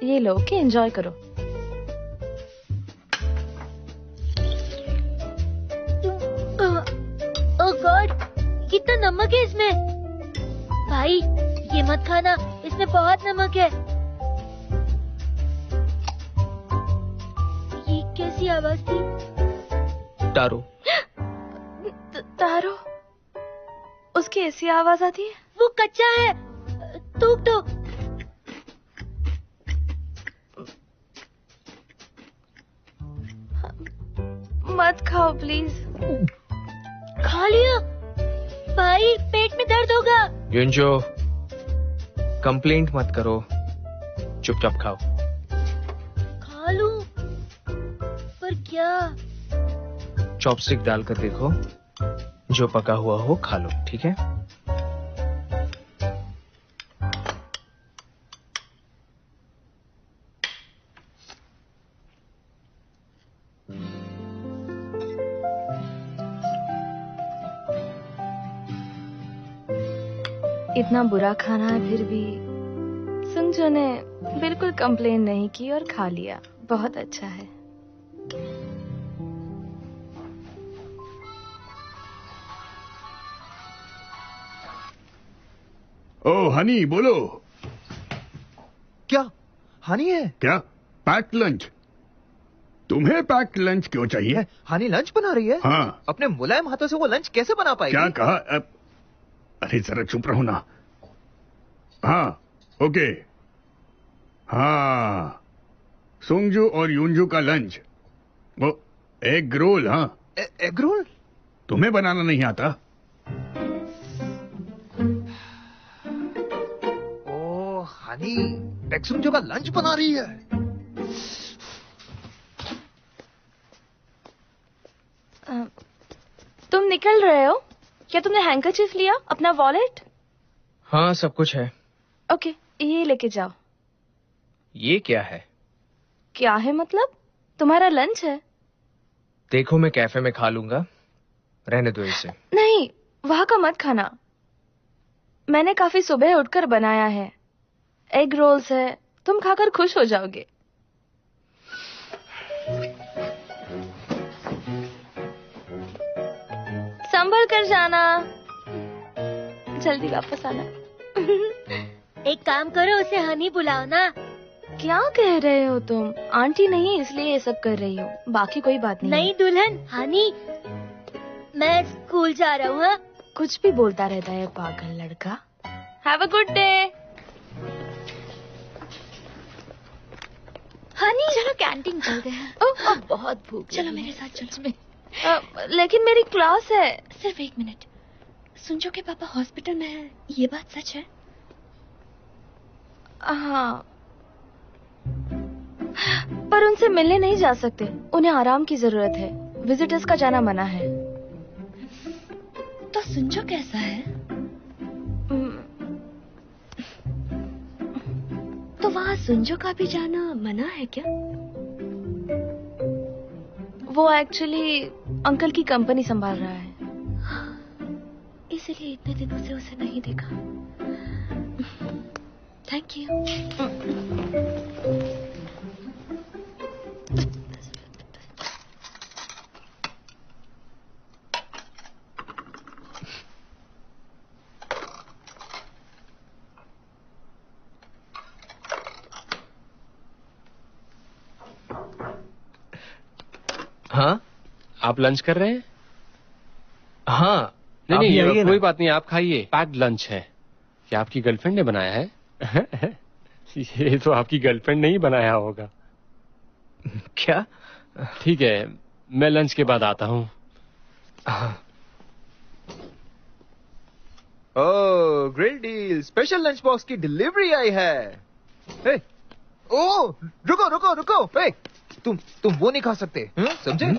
ये लो, के एंजॉय करो। ओह गॉड, कितना नमक है इसमें। भाई, ये मत खाना, इसमें बहुत नमक है। ये कैसी आवाज थी? तारो। तारो, उसकी ऐसी आवाज आती है? वो कच्चा है, थूक दो। मत खाओ प्लीज। खा लिया भाई, पेट में दर्द होगा। युंजो, कंप्लेंट मत करो, चुपचाप खाओ। खा लूं, पर क्या? चॉपस्टिक डालकर देखो, जो पका हुआ हो खा लो, ठीक है? इतना बुरा खाना है फिर भी सुंगजो ने बिल्कुल कंप्लेन नहीं की और खा लिया। बहुत अच्छा है। ओ हनी, बोलो। क्या हनी है? क्या पैक्ड लंच? तुम्हें पैक्ड लंच क्यों चाहिए? हनी लंच बना रही है? हाँ। अपने मुलायम हाथों से वो लंच कैसे बना पाएगी? क्या कहा? अरे जरा चुप रहो ना। हाँ, ओके। हाँ, सुंगजू और युंजू का लंच, वो एग रोल। हाँ, एग रोल तुम्हें बनाना नहीं आता? ओ हनी सुंगजू का लंच बना रही है। तुम निकल रहे हो क्या? तुमने हैंकरचीफ लिया? अपना वॉलेट? हाँ, सब कुछ है। ओके, ये लेके जाओ। ये क्या है? क्या है मतलब? तुम्हारा लंच है। देखो, मैं कैफे में खा लूंगा, रहने दो इसे। नहीं, वहां का मत खाना। मैंने काफी सुबह उठकर बनाया है। एग रोल्स है, तुम खाकर खुश हो जाओगे। संभल कर जाना, जल्दी वापस आना। एक काम करो, उसे हनी बुलाओ ना। क्या कह रहे हो तुम? आंटी नहीं इसलिए ये सब कर रही हो, बाकी कोई बात नहीं। नहीं दुल्हन, हनी, मैं स्कूल जा रहा हूँ। कुछ भी बोलता रहता है पागल लड़का। Have a good day. Honey, चलो कैंटीन चलते हैं। बहुत भूख। चलो मेरे साथ चलो। में लेकिन मेरी क्लास है। सिर्फ 1 मिनट। सुंजो के पापा हॉस्पिटल में हैं, ये बात सच है? हाँ, पर उनसे मिलने नहीं जा सकते, उन्हें आराम की जरूरत है। विजिटर्स का जाना मना है। तो सुंजो कैसा है? तो वहाँ सुंजो का भी जाना मना है क्या? वो एक्चुअली अंकल की कंपनी संभाल रहा है, इसीलिए इतने दिनों से उसे नहीं देखा। Thank you. हाँ, आप लंच कर रहे हैं? हाँ। नहीं, कोई बात नहीं, आप खाइए। पैक्ड लंच है। क्या आपकी गर्लफ्रेंड ने बनाया है? ये तो आपकी गर्लफ्रेंड ने ही बनाया होगा। क्या? ठीक है, मैं लंच के बाद आता हूँ। Oh, great deal. Special lunch box की डिलीवरी आई है। हे, ओह, रुको रुको रुको। हे, तुम वो नहीं खा सकते, समझे?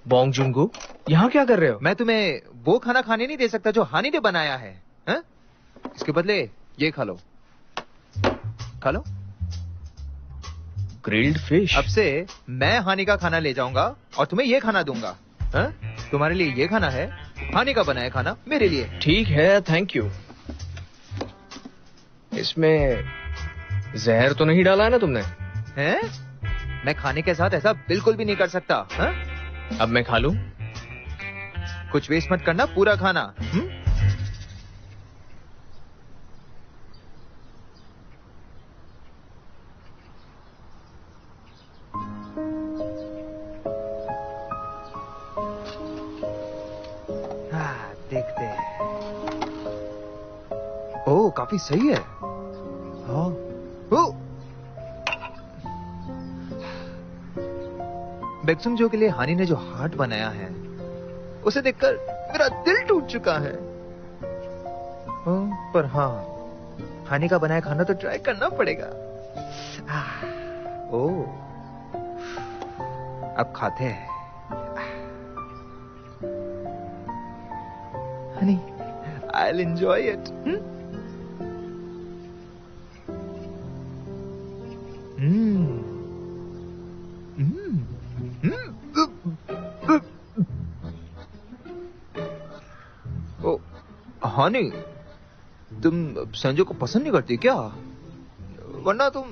बोंग जुंगू, यहाँ क्या कर रहे हो? मैं तुम्हें वो खाना खाने नहीं दे सकता जो हानी ने बनाया है। इसके बदले ये खा लो। खा लो। Grilled fish. अब से मैं हानी का खाना ले जाऊंगा और तुम्हें ये खाना दूंगा। तुम्हारे लिए ये खाना है, हानी का बनाया खाना मेरे लिए। ठीक है, थैंक यू। इसमें जहर तो नहीं डाला है ना तुमने? हैं? मैं खाने के साथ ऐसा बिल्कुल भी नहीं कर सकता। अब मैं खा लूं? कुछ वेस्ट मत करना, पूरा खाना। हाँ, देखते हैं। ओह, काफी सही है। हाँ। बेक्सुंगजो के लिए हानी ने जो हार्ट बनाया है उसे देखकर मेरा दिल टूट चुका है। पर हाँ, हानी का बनाया खाना तो ट्राई करना पड़ेगा। ओह, अब खाते हैं। Honey, I'll enjoy it. ओ, हानी, तुम संजू को पसंद नहीं करती क्या? वरना तुम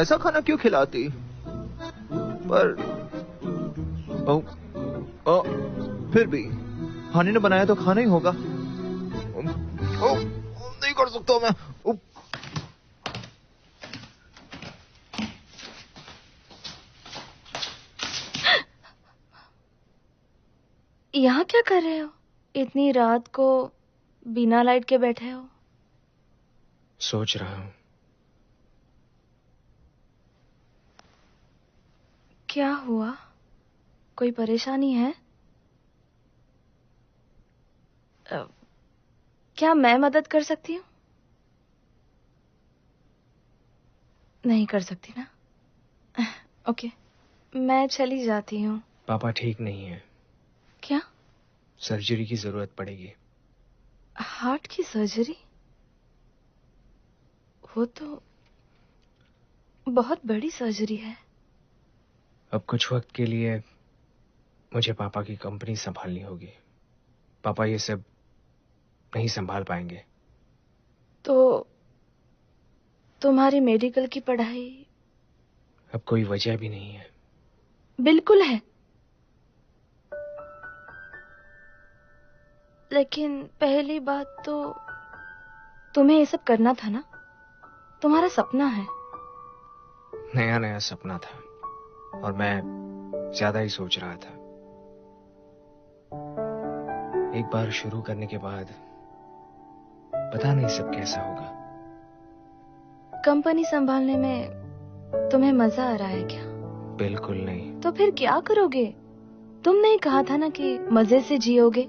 ऐसा खाना क्यों खिलाती? पर फिर भी हानी ने बनाया तो खाना ही होगा। नहीं कर सकता मैं। यहाँ क्या कर रहे हो? इतनी रात को बिना लाइट के बैठे हो? सोच रहा हूँ। क्या हुआ? कोई परेशानी है? क्या मैं मदद कर सकती हूँ? नहीं कर सकती ना? ओके, मैं चली जाती हूँ। पापा ठीक नहीं है। क्या? सर्जरी की जरूरत पड़ेगी। हार्ट की सर्जरी? वो तो बहुत बड़ी सर्जरी है। अब कुछ वक्त के लिए मुझे पापा की कंपनी संभालनी होगी। पापा ये सब नहीं संभाल पाएंगे। तो तुम्हारी मेडिकल की पढ़ाई? अब कोई वजह भी नहीं है। बिल्कुल है। लेकिन पहली बात तो तुम्हें ये सब करना था ना? तुम्हारा सपना है। नया नया सपना था और मैं ज्यादा ही सोच रहा था। एक बार शुरू करने के बाद पता नहीं सब कैसा होगा। कंपनी संभालने में तुम्हें मजा आ रहा है क्या? बिल्कुल नहीं। तो फिर क्या करोगे? तुमने ही कहा था ना कि मजे से जियोगे।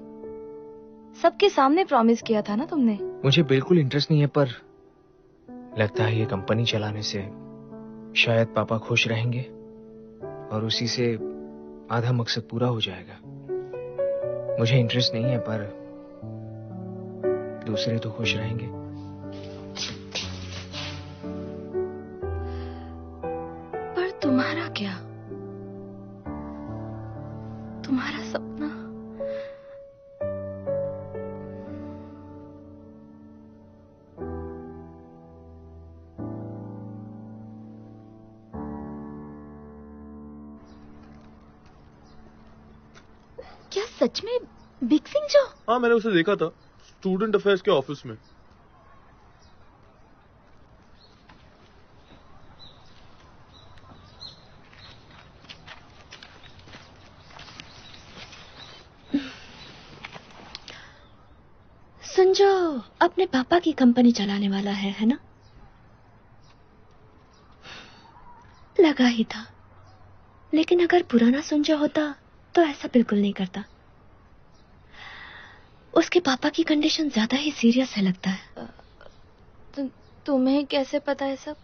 सबके सामने प्रॉमिस किया था ना तुमने। मुझे बिल्कुल इंटरेस्ट नहीं है, पर लगता है ये कंपनी चलाने से शायद पापा खुश रहेंगे और उसी से आधा मकसद पूरा हो जाएगा। मुझे इंटरेस्ट नहीं है, पर दूसरे तो खुश रहेंगे। पर तुम्हारा क्या? तुम्हारा सपना? क्या सच में बेक्सुंगजो? हाँ, मैंने उसे देखा था स्टूडेंट अफेयर्स के ऑफिस में। संजो अपने पापा की कंपनी चलाने वाला है ना? लगा ही था। लेकिन अगर पुराना संजो होता तो ऐसा बिल्कुल नहीं करता। उसके पापा की कंडीशन ज्यादा ही सीरियस है लगता है। तुम्हें कैसे पता है सब?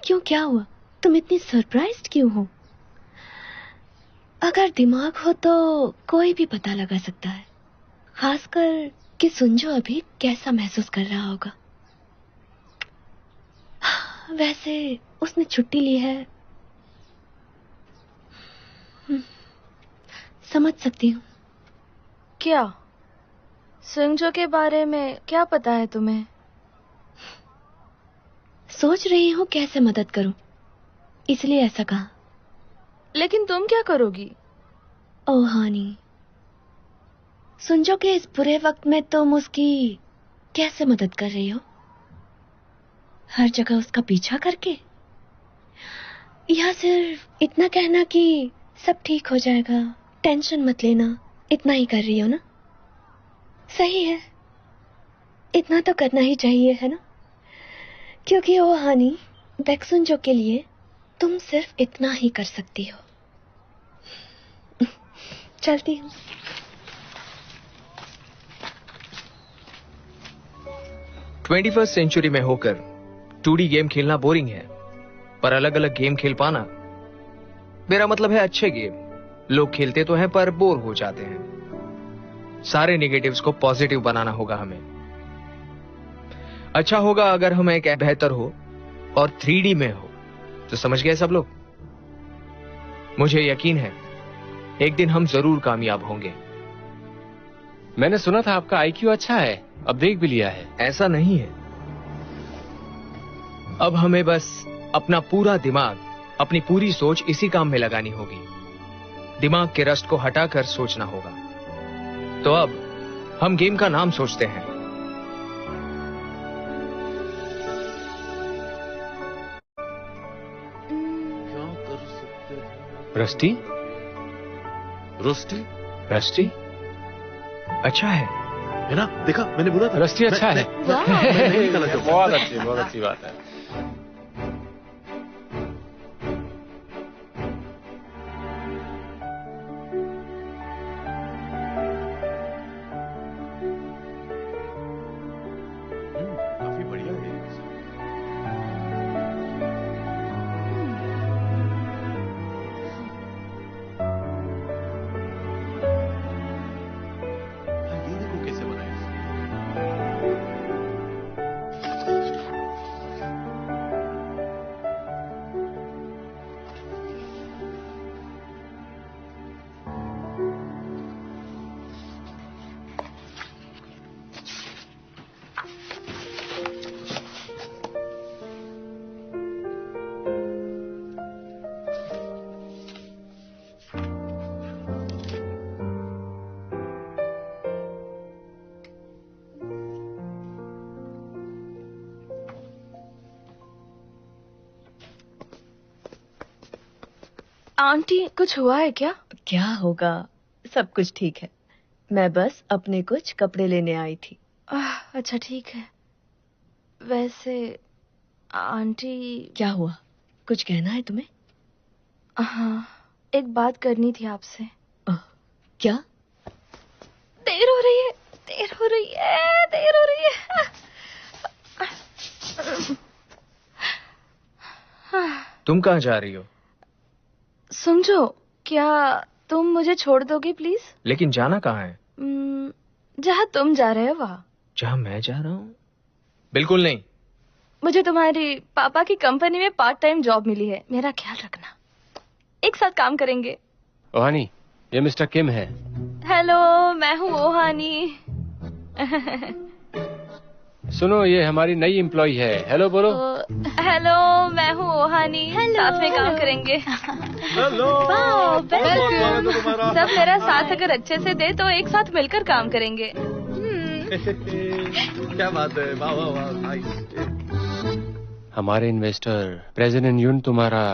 क्यों, क्या हुआ? तुम इतनी सरप्राइज्ड क्यों हो? अगर दिमाग हो तो कोई भी पता लगा सकता है, खासकर कि सुंजो अभी कैसा महसूस कर रहा होगा। वैसे उसने छुट्टी ली है, समझ सकती हूँ। क्या सुंजो के बारे में क्या पता है तुम्हें? सोच रही हूँ कैसे मदद करूं, इसलिए ऐसा कहा। लेकिन तुम क्या करोगी? ओह हानी, सुंजो के इस बुरे वक्त में तुम उसकी कैसे मदद कर रही हो? हर जगह उसका पीछा करके? या सिर्फ इतना कहना कि सब ठीक हो जाएगा, टेंशन मत लेना, इतना ही कर रही हो ना? सही है, इतना तो करना ही चाहिए, है ना? क्योंकि ओ हानी, बेक्सुंजो के लिए तुम सिर्फ इतना ही कर सकती हो। चलती हूँ। ट्वेंटी फर्स्ट सेंचुरी में होकर 2D गेम खेलना बोरिंग है, पर अलग अलग गेम खेल पाना, मेरा मतलब है अच्छे गेम। लोग खेलते तो हैं पर बोर हो जाते हैं। सारे नेगेटिव्स को पॉजिटिव बनाना होगा हमें। अच्छा होगा अगर हम एक बेहतर हो और 3D में हो, तो समझ गए सब लोग? मुझे यकीन है एक दिन हम जरूर कामयाब होंगे। मैंने सुना था आपका IQ अच्छा है, अब देख भी लिया है। ऐसा नहीं है। अब हमें बस अपना पूरा दिमाग, अपनी पूरी सोच इसी काम में लगानी होगी। दिमाग के रस्ट को हटाकर सोचना होगा। तो अब हम गेम का नाम सोचते हैं। क्या कर सकते हैं? रस्टी? रोस्टी? रस्टी? अच्छा है ना? देखा, मैंने बोला था। रस्टी अच्छा है। मैं नहीं निकाला जोक। बहुत अच्छी बात है। काफी बढ़िया है। ये देखो कैसे बनाया इसने। आंटी कुछ हुआ है क्या? क्या होगा, सब कुछ ठीक है। मैं बस अपने कुछ कपड़े लेने आई थी। अच्छा ठीक है। वैसे आंटी। क्या हुआ, कुछ कहना है तुम्हें? हाँ, एक बात करनी थी आपसे। क्या? देर हो रही है, देर हो रही है, देर हो रही है। तुम कहाँ जा रही हो? समझो, क्या तुम मुझे छोड़ दोगे प्लीज? लेकिन जाना कहाँ है? जहाँ तुम जा रहे हो वहाँ। जहाँ मैं जा रहा हूँ? बिल्कुल नहीं। मुझे तुम्हारी पापा की कंपनी में पार्ट टाइम जॉब मिली है, मेरा ख्याल रखना। एक साथ काम करेंगे। ओहानी, ये मिस्टर किम है। हेलो, मैं हूँ ओहानी। सुनो, ये हमारी नई एम्प्लॉय है। हेलो बोलो। हेलो, मैं हूँ ओहानी। साथ में काम करेंगे। हेलो। सब मेरा साथ अगर अच्छे से दे तो एक साथ मिलकर काम करेंगे। क्या बात है, वाह वाह वाह, नाइस। हमारे इन्वेस्टर प्रेसिडेंट यून तुम्हारा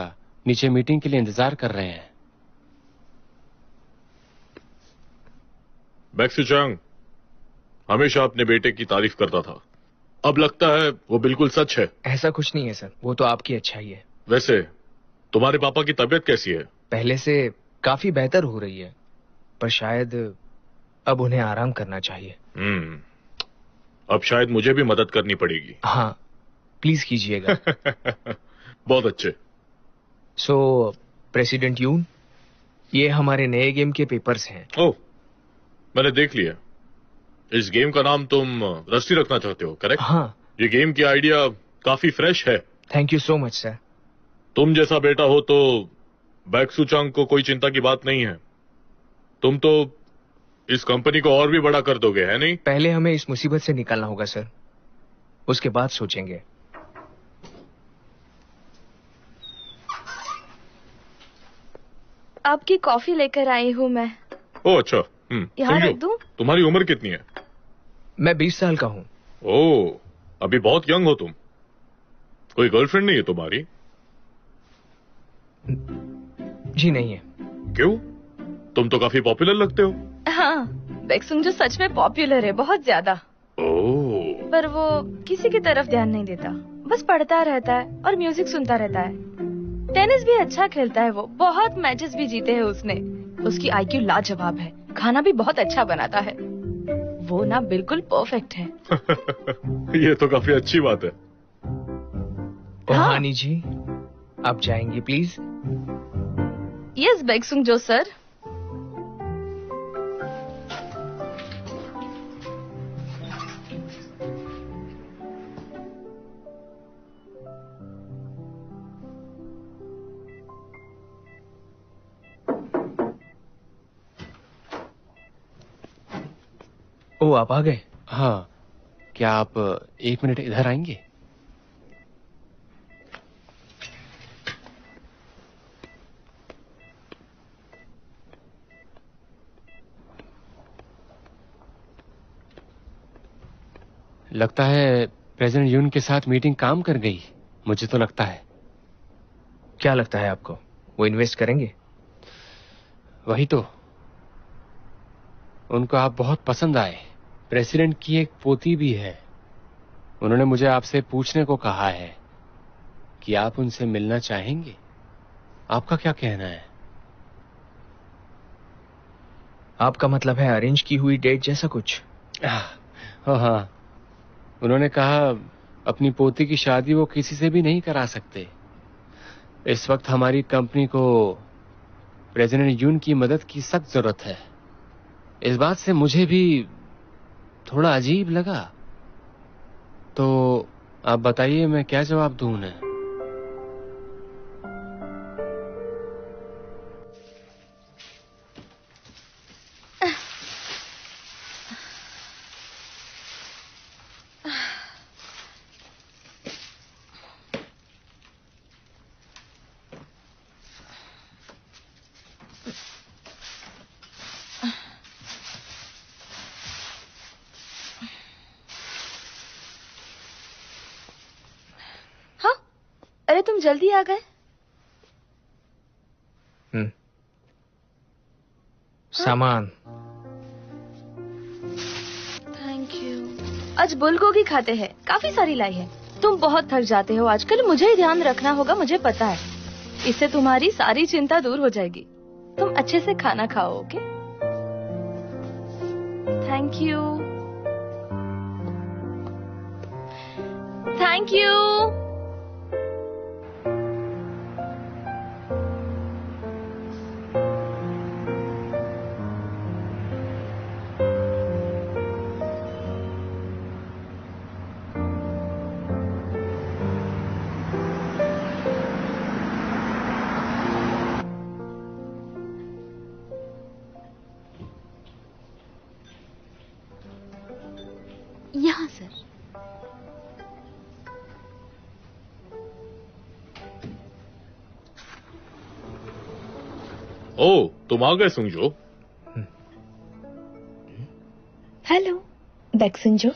नीचे मीटिंग के लिए इंतजार कर रहे हैं। बैक्सू चांग हमेशा अपने बेटे की तारीफ करता था, अब लगता है वो बिल्कुल सच है। ऐसा कुछ नहीं है सर, वो तो आपकी अच्छाई है। वैसे तुम्हारे पापा की तबीयत कैसी है? पहले से काफी बेहतर हो रही है, पर शायद अब उन्हें आराम करना चाहिए। अब शायद मुझे भी मदद करनी पड़ेगी। हाँ, प्लीज कीजिएगा। बहुत अच्छे। सो प्रेसिडेंट यून, ये हमारे नए गेम के पेपर्स हैं। ओह, मैंने देख लिया। इस गेम का नाम तुम रस्टी रखना चाहते हो, करेक्ट? हाँ। ये गेम की आइडिया काफी फ्रेश है। Thank you so much sir. तुम जैसा बेटा हो तो बैक्सू चांग को कोई चिंता की बात नहीं है। तुम तो इस कंपनी को और भी बड़ा कर दोगे, है नहीं? पहले हमें इस मुसीबत से निकालना होगा सर, उसके बाद सोचेंगे। आपकी कॉफी लेकर आई हूँ मैं। ओह अच्छा। यहाँ रख दूं? तुम्हारी उम्र कितनी है? मैं 20 साल का हूँ। ओह, अभी बहुत यंग हो तुम। कोई गर्लफ्रेंड नहीं है तुम्हारी? जी नहीं है। क्यों? तुम तो काफी पॉपुलर लगते हो। हाँ, बैक्सुंग जो सच में पॉपुलर है, बहुत ज्यादा। ओह। पर वो किसी की तरफ ध्यान नहीं देता, बस पढ़ता रहता है और म्यूजिक सुनता रहता है। टेनिस भी अच्छा खेलता है वो, बहुत मैचेस भी जीते हैं उसने। उसकी आईक्यू लाजवाब है, खाना भी बहुत अच्छा बनाता है। वो ना बिल्कुल परफेक्ट है। ये तो काफी अच्छी बात है। हाँ। हानी जी, आप जाएंगी प्लीज? यस बैक्सुंग जो सर। ओ, आप आ गए? हाँ, क्या आप 1 मिनट इधर आएंगे? लगता है प्रेसिडेंट यून के साथ मीटिंग काम कर गई, मुझे तो लगता है। क्या लगता है आपको, वो इन्वेस्ट करेंगे? वही तो, उनको आप बहुत पसंद आए। प्रेसिडेंट की एक पोती भी है। उन्होंने मुझे आपसे पूछने को कहा है कि आप उनसे मिलना चाहेंगे। आपका क्या कहना है? आपका मतलब है अरेंज की हुई डेट जैसा कुछ? हाँ, उन्होंने कहा अपनी पोती की शादी वो किसी से भी नहीं करा सकते। इस वक्त हमारी कंपनी को प्रेसिडेंट यून की मदद की सख्त जरूरत है। इस बात से मुझे भी थोड़ा अजीब लगा। तो आप बताइए मैं क्या जवाब दूं उन्हें? अरे तुम जल्दी आ गए। सामान। Thank you. आज बुलगोगी खाते हैं, काफी सारी लाई है। तुम बहुत थक जाते हो आजकल, मुझे ही ध्यान रखना होगा, मुझे पता है। इससे तुम्हारी सारी चिंता दूर हो जाएगी। तुम अच्छे से खाना खाओ, okay? Thank you. Thank you. यहाँ सर। ओ, तुम आ गए सुंगजो। हेलो बैक्सुंग जो।